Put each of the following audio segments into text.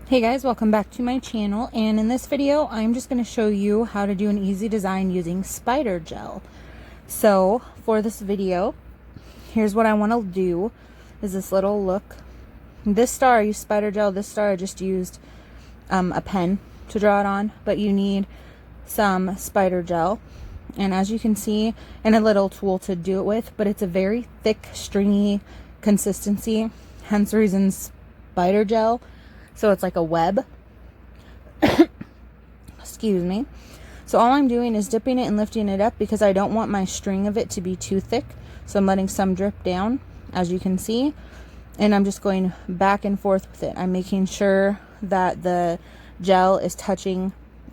Hey guys, welcome back to my channel, and in this video I'm just going to show you how to do an easy design using spider gel. So for this video, here's what I want to do is this little look. This star I used spider gel, this star I just used a pen to draw it on, but you need some spider gel, and as you can see, and a little tool to do it with, but it's a very thick stringy consistency, hence the reason spider gel. So it's like a web. Excuse me. So all I'm doing is dipping it and lifting it up because I don't want my string of it to be too thick. So I'm letting some drip down, as you can see. And I'm just going back and forth with it. I'm making sure that the gel is touching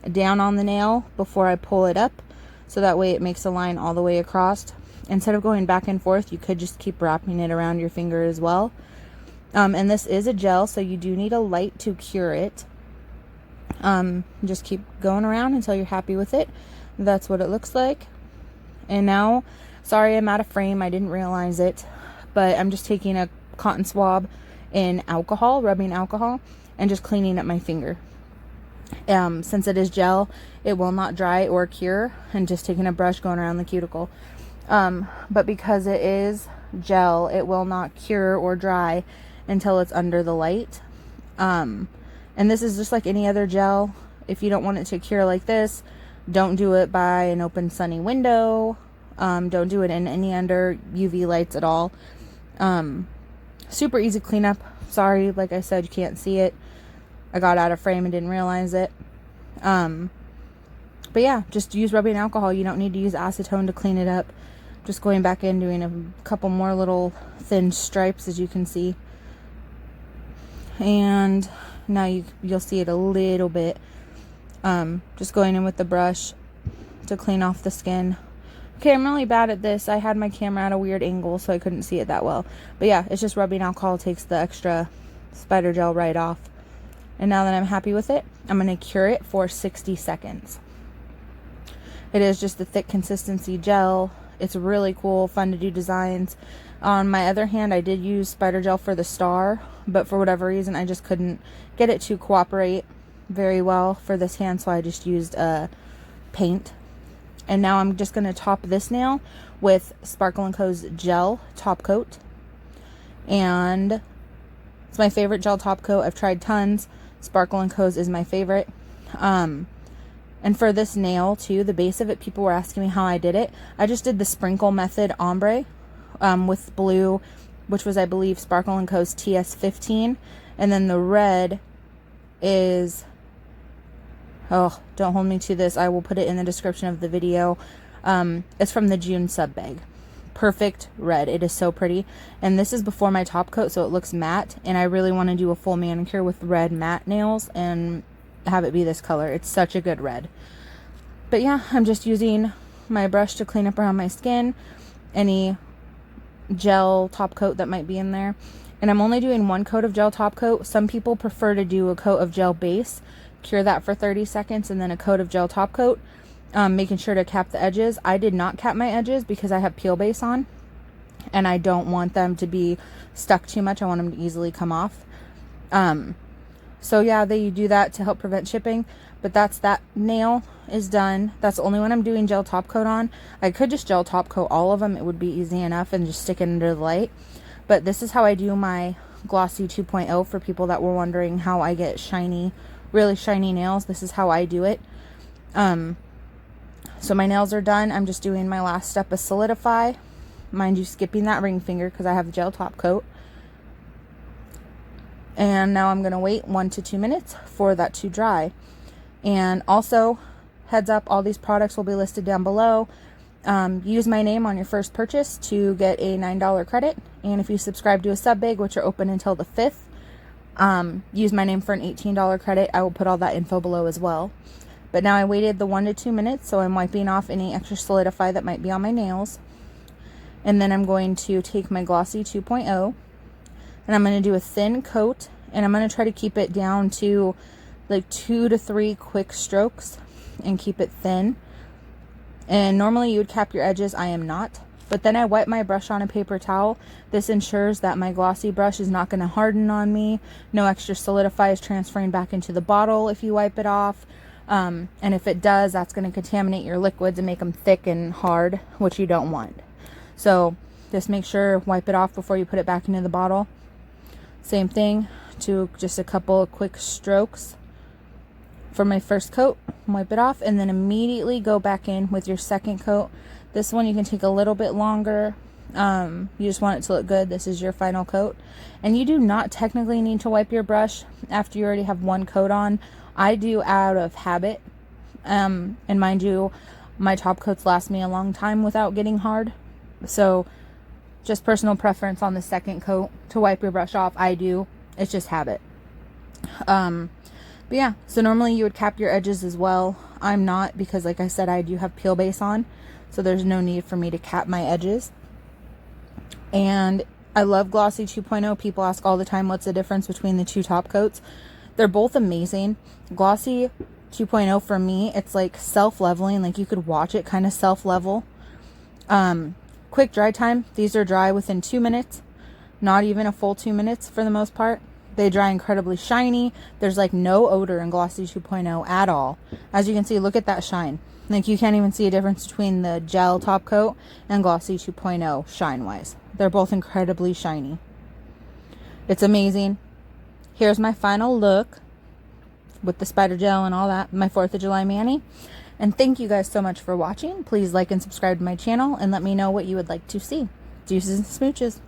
down on the nail before I pull it up. So that way it makes a line all the way across. Instead of going back and forth, you could just keep wrapping it around your finger as well. And this is a gel, so you do need a light to cure it. Just keep going around until you're happy with it. That's what it looks like. And now, sorry I'm out of frame, I didn't realize it, but I'm just taking a cotton swab in alcohol, rubbing alcohol, and just cleaning up my finger. Since it is gel, it will not dry or cure, and just taking a brush going around the cuticle. But because it is gel, it will not cure or dry until it's under the light. And this is just like any other gel. If you don't want it to cure like this, don't do it by an open sunny window. Don't do it in any under UV lights at all. Super easy cleanup. Sorry, like I said, you can't see it. I got out of frame and didn't realize it. But yeah, just use rubbing alcohol. You don't need to use acetone to clean it up. Just going back in, doing a couple more little thin stripes, as you can see. And now you'll see it a little bit. Just going in with the brush to clean off the skin. Okay, I'm really bad at this. I had my camera at a weird angle, so I couldn't see it that well. But yeah, it's just rubbing alcohol takes the extra spider gel right off. And now that I'm happy with it, I'm going to cure it for 60 seconds. It is just a thick consistency gel. It's really cool, fun to do designs. On my other hand, I did use spider gel for the star, but for whatever reason, I just couldn't get it to cooperate very well for this hand, so I just used paint. And now I'm just going to top this nail with Sparkle & Co.'s gel top coat. And it's my favorite gel top coat. I've tried tons. Sparkle & Co.'s is my favorite. And for this nail too, the base of it, people were asking me how I did it. I just did the sprinkle method ombre with blue, which was, I believe, Sparkle & Co.'s TS15. And then the red is, oh, don't hold me to this. I will put it in the description of the video. It's from the June sub bag. Perfect red. It is so pretty. And this is before my top coat, so it looks matte. And I really want to do a full manicure with red matte nails and have it be this color. It's such a good red. But yeah, I'm just using my brush to clean up around my skin, any gel top coat that might be in there. And I'm only doing one coat of gel top coat. Some people prefer to do a coat of gel base, cure that for 30 seconds, and then a coat of gel top coat, making sure to cap the edges. I did not cap my edges because I have peel base on, and I don't want them to be stuck too much. I want them to easily come off. So yeah, they do that to help prevent chipping. But that nail is done. That's the only one I'm doing gel top coat on. I could just gel top coat all of them. It would be easy enough and just stick it under the light. But this is how I do my Glossy 2.0 for people that were wondering how I get shiny, really shiny nails. This is how I do it. So my nails are done. I'm just doing my last step of solidify. Mind you, skipping that ring finger because I have the gel top coat. And now I'm going to wait 1 to 2 minutes for that to dry. And also, heads up, all these products will be listed down below. Use my name on your first purchase to get a $9 credit. And if you subscribe to a sub bag, which are open until the 5th, use my name for an $18 credit. I will put all that info below as well. But now I waited the 1 to 2 minutes, so I'm wiping off any extra solidify that might be on my nails. And then I'm going to take my Glossy 2.0. And I'm going to do a thin coat, and I'm going to try to keep it down to like 2 to 3 quick strokes and keep it thin. And normally you would cap your edges. I am not. But then I wipe my brush on a paper towel. This ensures that my glossy brush is not going to harden on me. No extra solidify is transferring back into the bottle if you wipe it off. And if it does, that's going to contaminate your liquids and make them thick and hard, which you don't want. So just make sure, wipe it off before you put it back into the bottle. Same thing, to just a couple of quick strokes for my first coat, wipe it off, and then immediately go back in with your second coat. This one you can take a little bit longer. You just want it to look good. This is your final coat. And you do not technically need to wipe your brush after you already have one coat on. I do out of habit. And mind you, my top coats last me a long time without getting hard. So just personal preference on the second coat to wipe your brush off. I do. It's just habit. But yeah, so normally you would cap your edges as well. I'm not, because like I said, I do have peel base on. So there's no need for me to cap my edges. And I love Glossy 2.0. People ask all the time, what's the difference between the two top coats? They're both amazing. Glossy 2.0 for me, it's like self-leveling. Like you could watch it kind of self-level. Quick dry time. These are dry within 2 minutes. Not even a full 2 minutes for the most part. They dry incredibly shiny. There's like no odor in Glossy 2.0 at all. As you can see, look at that shine. Like you can't even see a difference between the gel top coat and Glossy 2.0 shine wise. They're both incredibly shiny. It's amazing. Here's my final look with the spider gel and all that. My 4th of July mani. And thank you guys so much for watching. Please like and subscribe to my channel and let me know what you would like to see. Deuces and smooches.